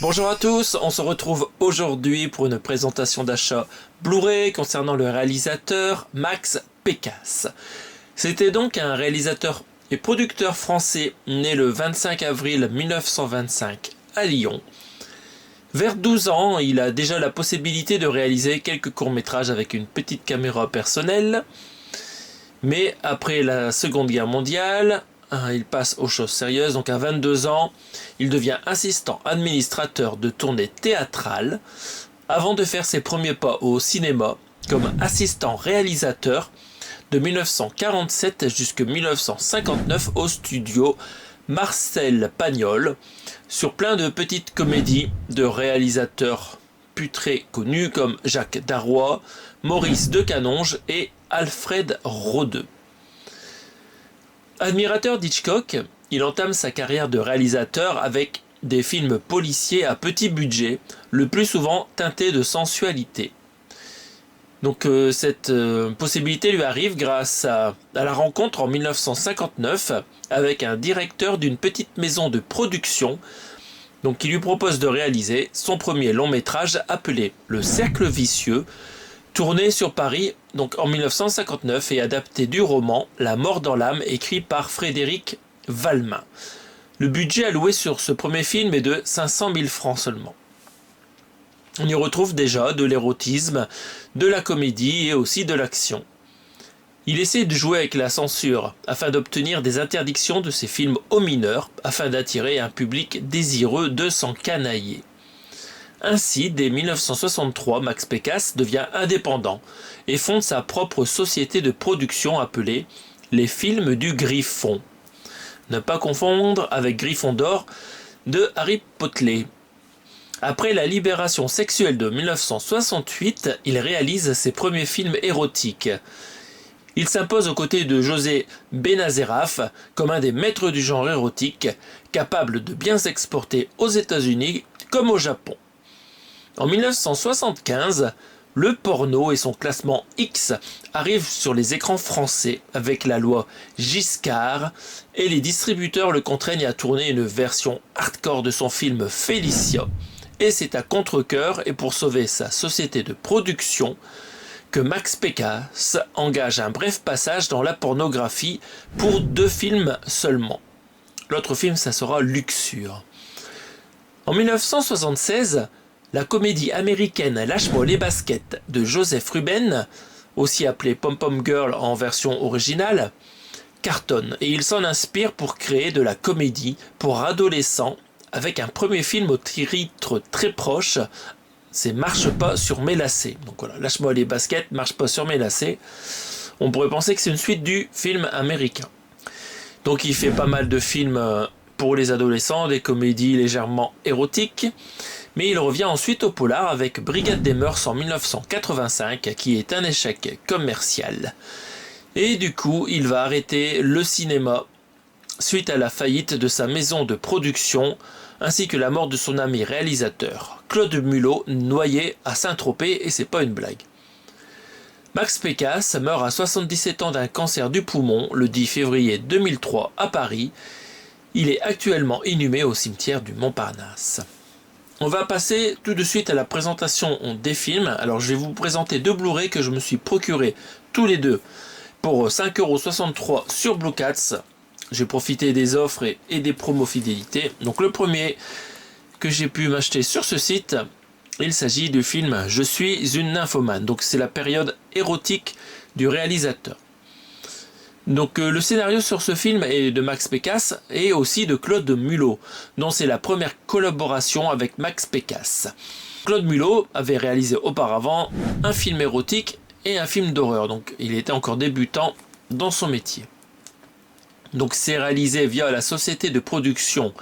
Bonjour à tous, on se retrouve aujourd'hui pour une présentation d'achat Blu-ray concernant le réalisateur Max Pécasse. C'était donc un réalisateur et producteur français né le 25 avril 1925 à Lyon. Vers 12 ans, il a déjà la possibilité de réaliser quelques courts-métrages avec une petite caméra personnelle. Mais après la Seconde Guerre mondiale, il passe aux choses sérieuses. Donc à 22 ans, il devient assistant administrateur de tournées théâtrales avant de faire ses premiers pas au cinéma comme assistant réalisateur de 1947 jusqu'à 1959 au studio Marcel Pagnol sur plein de petites comédies de réalisateurs plus très connus comme Jacques Darrois, Maurice de Canonge et Alfred Rodeux. Admirateur d'Hitchcock, il entame sa carrière de réalisateur avec des films policiers à petit budget, le plus souvent teintés de sensualité. Donc cette possibilité lui arrive grâce à la rencontre en 1959 avec un directeur d'une petite maison de production qui lui propose de réaliser son premier long métrage appelé Le Cercle Vicieux, tourné sur Paris en 1959 et adapté du roman La mort dans l'âme écrit par Frédéric Valmin. Le budget alloué sur ce premier film est de 500 000 francs seulement. On y retrouve déjà de l'érotisme, de la comédie et aussi de l'action. Il essaie de jouer avec la censure afin d'obtenir des interdictions de ses films aux mineurs afin d'attirer un public désireux de s'encanailler. Ainsi, dès 1963, Max Pécasse devient indépendant et fonde sa propre société de production appelée Les Films du Griffon. Ne pas confondre avec Gryffondor de Harry Potter. Après la libération sexuelle de 1968, il réalise ses premiers films érotiques. Il s'impose aux côtés de José Benazeraf comme un des maîtres du genre érotique, capable de bien s'exporter aux États-Unis comme au Japon. En 1975, le porno et son classement X arrivent sur les écrans français avec la loi Giscard et les distributeurs le contraignent à tourner une version hardcore de son film Félicia. Et c'est à contre-cœur et pour sauver sa société de production que Max Pécasse engage un bref passage dans la pornographie pour 2 films seulement. L'autre film, ça sera Luxure. En 1976, la comédie américaine Lâche-moi les baskets de Joseph Ruben, aussi appelée Pom Pom Girl en version originale, cartonne et il s'en inspire pour créer de la comédie pour adolescents avec un premier film au titre très proche, c'est Marche pas sur mes lacets. Donc voilà, Lâche-moi les baskets, Marche pas sur mes lacets. On pourrait penser que c'est une suite du film américain. Donc il fait pas mal de films pour les adolescents, des comédies légèrement érotiques. Mais il revient ensuite au polar avec Brigade des mœurs en 1985, qui est un échec commercial. Et du coup, il va arrêter le cinéma suite à la faillite de sa maison de production, ainsi que la mort de son ami réalisateur, Claude Mulot, noyé à Saint-Tropez, et c'est pas une blague. Max Pécasse meurt à 77 ans d'un cancer du poumon le 10 février 2003 à Paris. Il est actuellement inhumé au cimetière du Montparnasse. On va passer tout de suite à la présentation des films. Alors je vais vous présenter 2 Blu-ray que je me suis procuré tous les deux pour 5,63€ sur Blue Cats. J'ai profité des offres et des promos fidélité. Donc le premier que j'ai pu m'acheter sur ce site, il s'agit du film Je suis une nymphomane. Donc c'est la période érotique du réalisateur. Donc le scénario sur ce film est de Max Pécasse et aussi de Claude Mulot, dont c'est la première collaboration avec Max Pécasse. Claude Mulot avait réalisé auparavant un film érotique et un film d'horreur, donc il était encore débutant dans son métier. Donc c'est réalisé via la société de production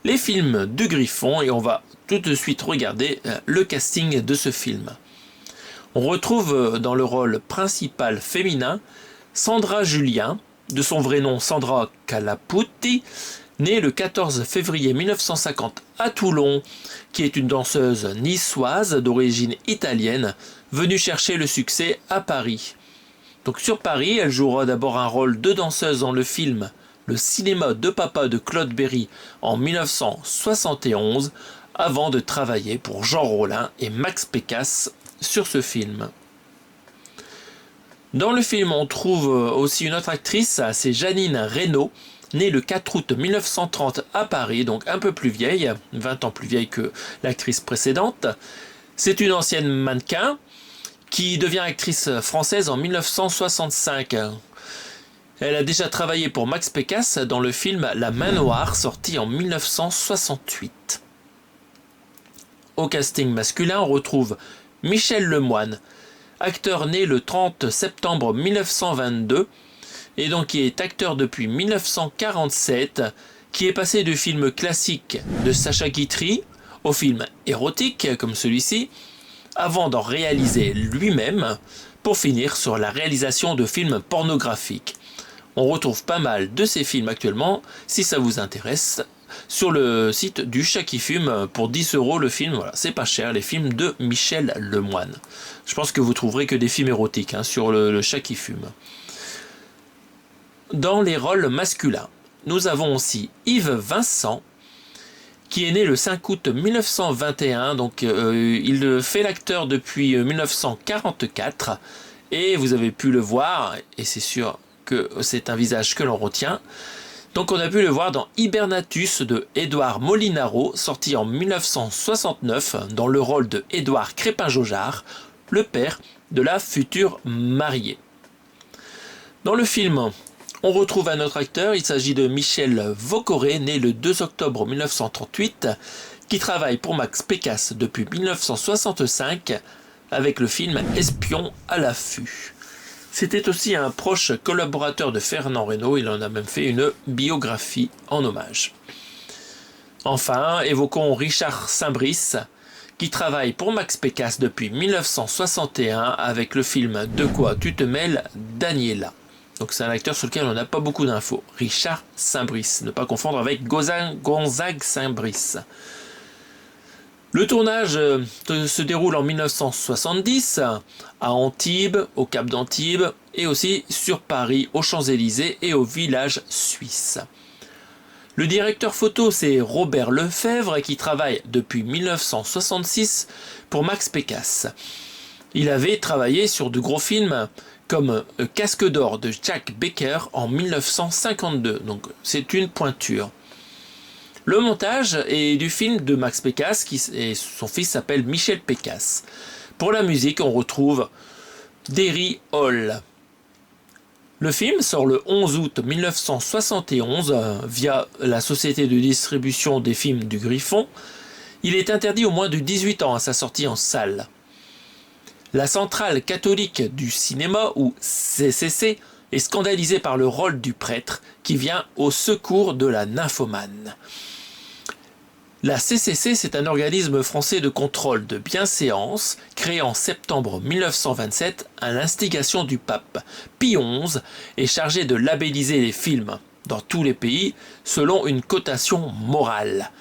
Les Films du Griffon et on va tout de suite regarder le casting de ce film. On retrouve dans le rôle principal féminin Sandra Julien, de son vrai nom Sandra Calaputti, née le 14 février 1950 à Toulon, qui est une danseuse niçoise d'origine italienne, venue chercher le succès à Paris. Donc sur Paris, elle jouera d'abord un rôle de danseuse dans le film Le cinéma de papa de Claude Berry en 1971, avant de travailler pour Jean Rollin et Max Pécasse sur ce film. Dans le film, on trouve aussi une autre actrice, c'est Janine Reynaud, née le 4 août 1930 à Paris, donc un peu plus vieille, 20 ans plus vieille que l'actrice précédente. C'est une ancienne mannequin qui devient actrice française en 1965. Elle a déjà travaillé pour Max Pécasse dans le film La Main Noire, sorti en 1968. Au casting masculin, on retrouve Michel Lemoine, acteur né le 30 septembre 1922, et donc qui est acteur depuis 1947, qui est passé du film classique de Sacha Guitry au film érotique comme celui-ci, avant d'en réaliser lui-même, pour finir sur la réalisation de films pornographiques. On retrouve pas mal de ces films actuellement, si ça vous intéresse, sur le site du Chat qui fume pour 10 € le film. Voilà, c'est pas cher, les films de Michel Lemoine. Je pense que vous trouverez que des films érotiques sur le Chat qui fume. Dans les rôles masculins, nous avons aussi Yves Vincent, qui est né le 5 août 1921, donc il fait l'acteur depuis 1944, et vous avez pu le voir, et c'est sûr que c'est un visage que l'on retient. Donc on a pu le voir dans Hibernatus de Édouard Molinaro, sorti en 1969, dans le rôle de Édouard Crépin-Jaujard, le père de la future mariée. Dans le film, on retrouve un autre acteur, il s'agit de Michel Vaucoré, né le 2 octobre 1938, qui travaille pour Max Pécasse depuis 1965 avec le film Espion à l'affût. C'était aussi un proche collaborateur de Fernand Reynaud, il en a même fait une biographie en hommage. Enfin, évoquons Richard Saint-Brice, qui travaille pour Max Pécasse depuis 1961 avec le film De quoi tu te mêles, Daniela. Donc c'est un acteur sur lequel on n'a pas beaucoup d'infos. Richard Saint-Brice, ne pas confondre avec Gonzague Saint-Brice. Le tournage se déroule en 1970 à Antibes, au Cap d'Antibes, et aussi sur Paris, aux Champs-Élysées et au village suisse. Le directeur photo, c'est Robert Lefebvre, qui travaille depuis 1966 pour Max Pécasse. Il avait travaillé sur de gros films comme Casque d'or de Jack Becker en 1952, donc c'est une pointure. Le montage est du film de Max Pécasse, et son fils s'appelle Michel Pécasse. Pour la musique, on retrouve Derry Hall. Le film sort le 11 août 1971 via la société de distribution des films du Griffon. Il est interdit aux moins de 18 ans à sa sortie en salle. La centrale catholique du cinéma, ou CCC, est scandalisée par le rôle du prêtre qui vient au secours de la nymphomane. La CCC, c'est un organisme français de contrôle de bienséance créé en septembre 1927 à l'instigation du pape Pie XI et chargé de labelliser les films dans tous les pays selon une cotation morale.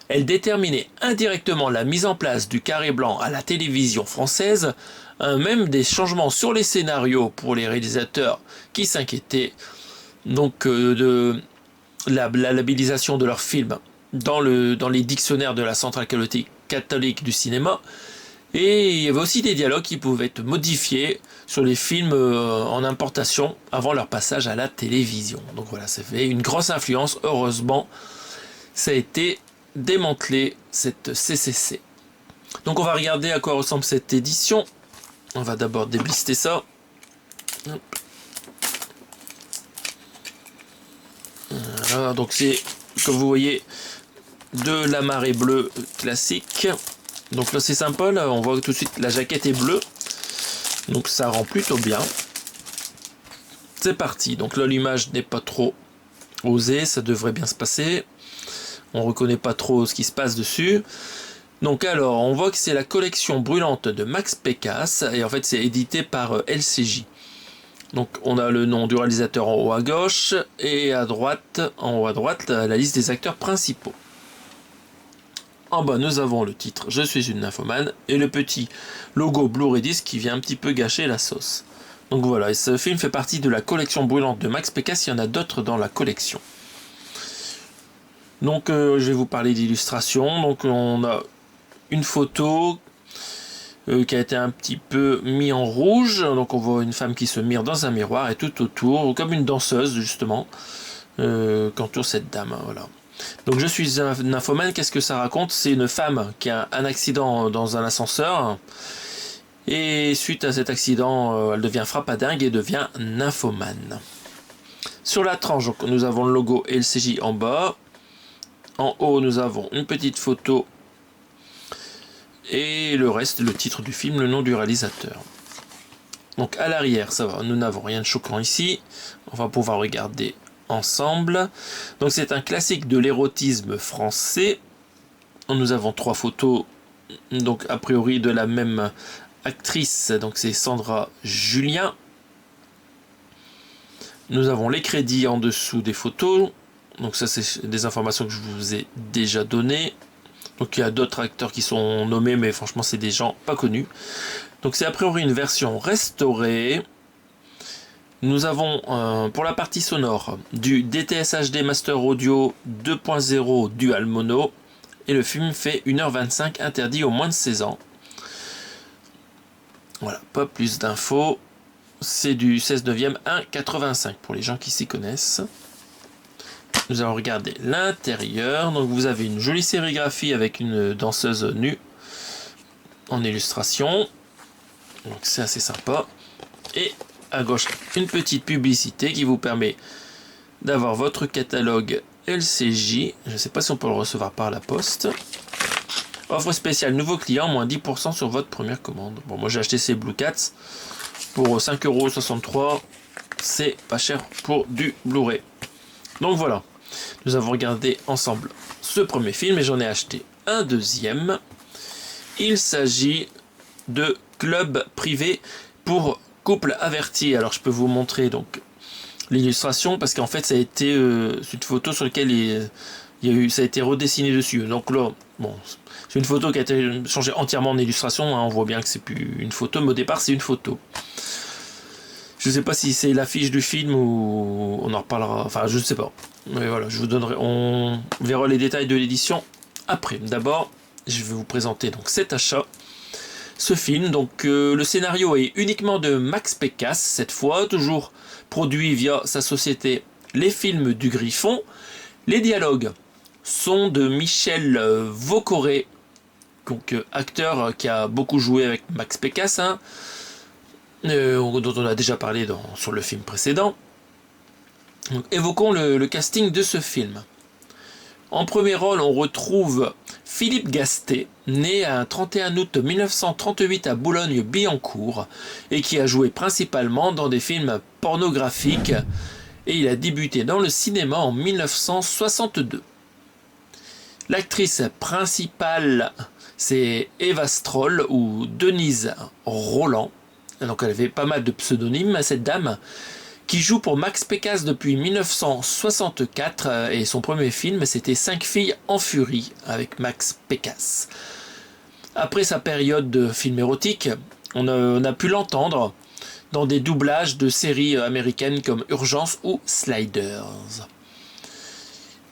Elle déterminait indirectement la mise en place du carré blanc à la télévision française, même des changements sur les scénarios pour les réalisateurs qui s'inquiétaient donc de la labellisation de leurs films dans les dictionnaires de la centrale catholique du cinéma. Et il y avait aussi des dialogues qui pouvaient être modifiés sur les films en importation avant leur passage à la télévision. Donc voilà, ça fait une grosse influence. Heureusement, ça a été démantelé, cette CCC. Donc on va regarder à quoi ressemble cette édition. On va d'abord déblister ça. Voilà, donc c'est, comme vous voyez, de la marée bleue classique. Donc là c'est sympa, là on voit tout de suite la jaquette est bleue. Donc ça rend plutôt bien. C'est parti. Donc là l'image n'est pas trop osée, ça devrait bien se passer. On reconnaît pas trop ce qui se passe dessus. Donc alors, on voit que c'est la collection brûlante de Max Pécasse, et en fait c'est édité par LCJ. Donc on a le nom du réalisateur en haut à gauche, et à droite, en haut à droite, la liste des acteurs principaux. En bas, nous avons le titre « Je suis une nymphomane » et le petit logo Blu-ray Disc qui vient un petit peu gâcher la sauce. Donc voilà, et ce film fait partie de la collection brûlante de Max Pécasse, il y en a d'autres dans la collection. Donc je vais vous parler d'illustration. Donc on a une photo qui a été un petit peu mis en rouge. Donc on voit une femme qui se mire dans un miroir et tout autour, comme une danseuse justement, qu'entoure cette dame. Voilà. Donc je suis un nymphomane, qu'est-ce que ça raconte? C'est une femme qui a un accident dans un ascenseur. Et suite à cet accident, elle devient frappadingue et devient nymphomane. Sur la tranche, donc, nous avons le logo et le CJ en bas. En haut, nous avons une petite photo. Et le reste, le titre du film, le nom du réalisateur. Donc à l'arrière, ça va, nous n'avons rien de choquant ici. On va pouvoir regarder ensemble. Donc c'est un classique de l'érotisme français. Nous avons 3 photos, donc a priori de la même actrice, donc c'est Sandra Julien. Nous avons les crédits en dessous des photos. Donc ça c'est des informations que je vous ai déjà données. Donc il y a d'autres acteurs qui sont nommés, mais franchement c'est des gens pas connus. Donc c'est a priori une version restaurée. Nous avons pour la partie sonore du DTS HD Master Audio 2.0 Dual Mono. Et le film fait 1h25, interdit aux moins de 16 ans. Voilà, pas plus d'infos. C'est du 16/9 1,85 pour les gens qui s'y connaissent. Nous allons regarder l'intérieur. Donc vous avez une jolie sérigraphie avec une danseuse nue en illustration. Donc c'est assez sympa. Et à gauche, une petite publicité qui vous permet d'avoir votre catalogue LCJ. Je ne sais pas si on peut le recevoir par la poste. Offre spéciale nouveau client, moins 10% sur votre première commande. Bon, moi j'ai acheté ces Blue Cats pour 5,63€. C'est pas cher pour du Blu-ray. Donc voilà, nous avons regardé ensemble ce premier film et j'en ai acheté un deuxième. Il s'agit de Club privé pour couple averti. Alors je peux vous montrer donc l'illustration parce qu'en fait ça a été une photo sur laquelle ça a été redessiné dessus. Donc là, bon, c'est une photo qui a été changée entièrement en illustration. Hein, on voit bien que c'est plus une photo, mais au départ c'est une photo. Je ne sais pas si c'est l'affiche du film ou on en reparlera. Enfin, je ne sais pas. Mais voilà, je vous donnerai. On verra les détails de l'édition après. D'abord, je vais vous présenter donc cet achat. Ce film, donc le scénario est uniquement de Max Pécasse cette fois, toujours produit via sa société Les Films du Griffon. Les dialogues sont de Michel Vaucoré, donc acteur qui a beaucoup joué avec Max Pécasse, hein, dont on a déjà parlé sur le film précédent. Donc, évoquons le casting de ce film. En premier rôle, on retrouve Philippe Gastet, né un 31 août 1938 à Boulogne-Billancourt et qui a joué principalement dans des films pornographiques et il a débuté dans le cinéma en 1962. L'actrice principale, c'est Eva Stroll ou Denise Roland. Donc elle avait pas mal de pseudonymes, cette dame, qui joue pour Max Pécasse depuis 1964 et son premier film c'était 5 filles en furie avec Max Pécasse. Après sa période de film érotique, on a pu l'entendre dans des doublages de séries américaines comme Urgence ou Sliders.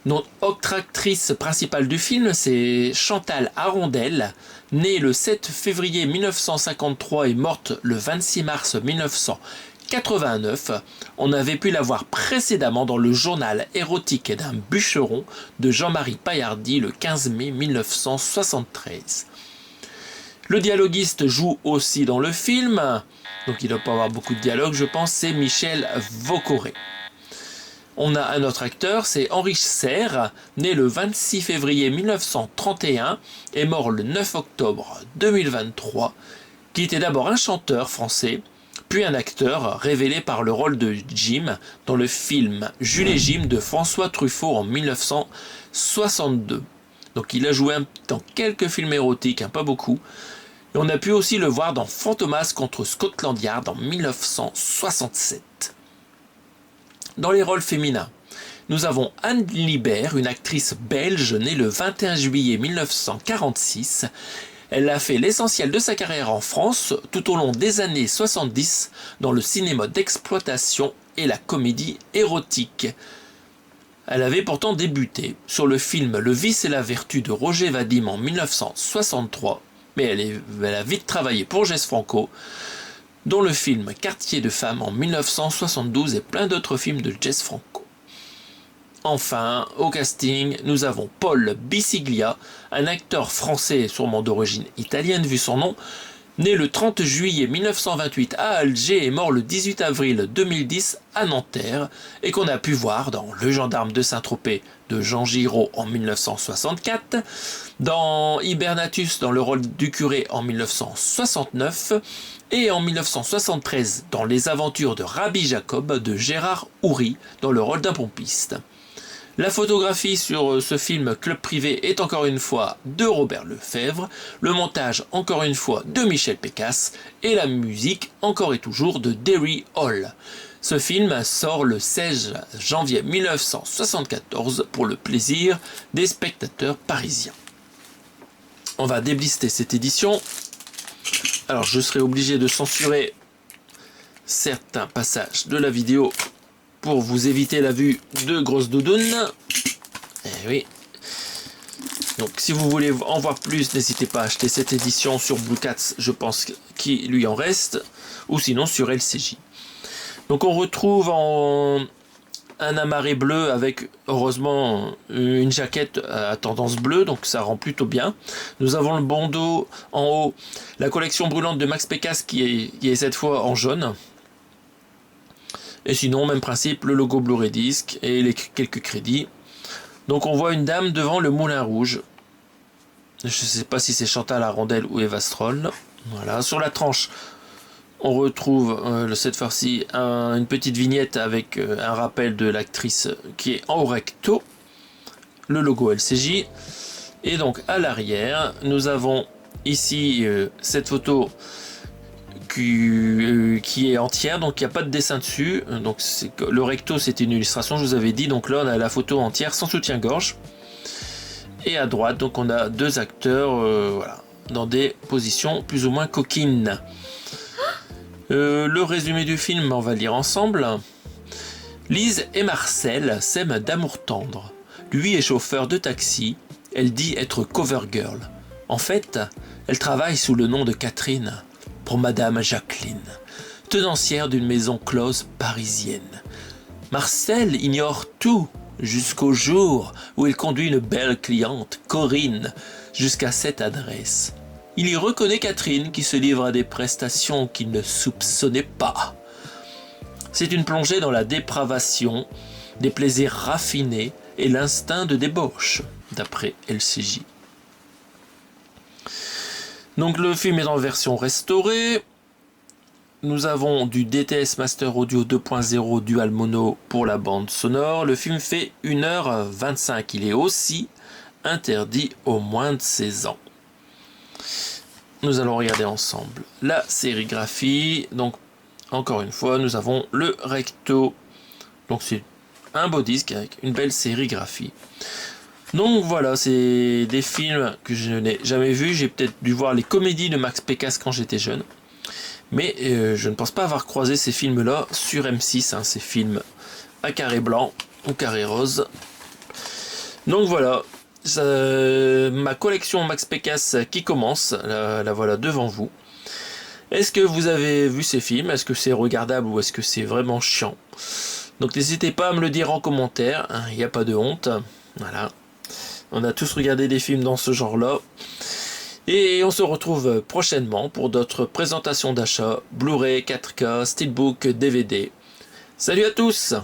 Notre actrice principale du film, c'est Chantal Arondel, née le 7 février 1953 et morte le 26 mars 1989. On avait pu la voir précédemment dans le journal érotique d'un bûcheron de Jean-Marie Paillardy le 15 mai 1973. Le dialoguiste joue aussi dans le film, donc il ne doit pas avoir beaucoup de dialogue, je pense, c'est Michel Vaucoré. On a un autre acteur, c'est Henri Serre, né le 26 février 1931 et mort le 9 octobre 2023, qui était d'abord un chanteur français, puis un acteur révélé par le rôle de Jim dans le film Jules et Jim de François Truffaut en 1962. Donc il a joué dans quelques films érotiques, pas beaucoup. Et on a pu aussi le voir dans Fantomas contre Scotland Yard en 1967. Dans les rôles féminins, nous avons Anne Libert, une actrice belge née le 21 juillet 1946. Elle a fait l'essentiel de sa carrière en France tout au long des années 70 dans le cinéma d'exploitation et la comédie érotique. Elle avait pourtant débuté sur le film Le vice et la vertu de Roger Vadim en 1963, mais elle a vite travaillé pour Jess Franco, dont le film Quartier de femmes en 1972 et plein d'autres films de Jess Franco. Enfin, au casting, nous avons Paul Bisiglia, un acteur français sûrement d'origine italienne vu son nom, né le 30 juillet 1928 à Alger et mort le 18 avril 2010 à Nanterre, et qu'on a pu voir dans Le gendarme de Saint-Tropez de Jean Giraud en 1964, dans Hibernatus dans le rôle du curé en 1969, et en 1973 dans Les aventures de Rabbi Jacob de Gérard Houry dans le rôle d'un pompiste. La photographie sur ce film Club Privé est encore une fois de Robert Lefebvre, le montage encore une fois de Michel Pécasse et la musique encore et toujours de Derry Hall. Ce film sort le 16 janvier 1974 pour le plaisir des spectateurs parisiens. On va déblister cette édition. Alors je serai obligé de censurer certains passages de la vidéo pour vous éviter la vue de grosses doudounes. Eh oui. Donc si vous voulez en voir plus, n'hésitez pas à acheter cette édition sur Blue Cats, je pense qu'il lui en reste, ou sinon sur LCJ. Donc on retrouve un amarré bleu avec heureusement une jaquette à tendance bleue, donc ça rend plutôt bien. Nous avons le bandeau en haut, la collection brûlante de Max Pécasse qui est cette fois en jaune. Et sinon, même principe, le logo Blu-ray Disc et quelques crédits. Donc on voit une dame devant le Moulin Rouge. Je ne sais pas si c'est Chantal Arondel ou Eva Stroll. Voilà. Sur la tranche, on retrouve cette fois-ci une petite vignette avec un rappel de l'actrice qui est en recto. Le logo LCJ. Et donc à l'arrière, nous avons ici cette photo qui est entière, donc il n'y a pas de dessin dessus. Donc le recto c'était une illustration, je vous avais dit. Donc là on a la photo entière sans soutien-gorge. Et à droite donc on a deux acteurs voilà, dans des positions plus ou moins coquines. Le résumé du film on va le lire ensemble. Lise et Marcel s'aiment d'amour tendre. Lui est chauffeur de taxi, elle dit être cover girl. En fait, elle travaille sous le nom de Catherine pour Madame Jacqueline, tenancière d'une maison close parisienne. Marcel ignore tout jusqu'au jour où il conduit une belle cliente, Corinne, jusqu'à cette adresse. Il y reconnaît Catherine qui se livre à des prestations qu'il ne soupçonnait pas. C'est une plongée dans la dépravation, des plaisirs raffinés et l'instinct de débauche, d'après LCJ. Donc le film est en version restaurée. Nous avons du DTS Master Audio 2.0 Dual Mono pour la bande sonore. Le film fait 1h25. Il est aussi interdit aux moins de 16 ans. Nous allons regarder ensemble la sérigraphie. Donc encore une fois, nous avons le recto. Donc c'est un beau disque avec une belle sérigraphie. Donc voilà, c'est des films que je n'ai jamais vus. J'ai peut-être dû voir les comédies de Max Pécasse quand j'étais jeune. Mais je ne pense pas avoir croisé ces films-là sur M6, hein, ces films à carré blanc ou carré rose. Donc voilà, ma collection Max Pécasse qui commence, la voilà devant vous. Est-ce que vous avez vu ces films? Est-ce que c'est regardable ou est-ce que c'est vraiment chiant? Donc n'hésitez pas à me le dire en commentaire, hein, il n'y a pas de honte. Voilà. On a tous regardé des films dans ce genre-là. Et on se retrouve prochainement pour d'autres présentations d'achat, Blu-ray, 4K, Steelbook, DVD. Salut à tous!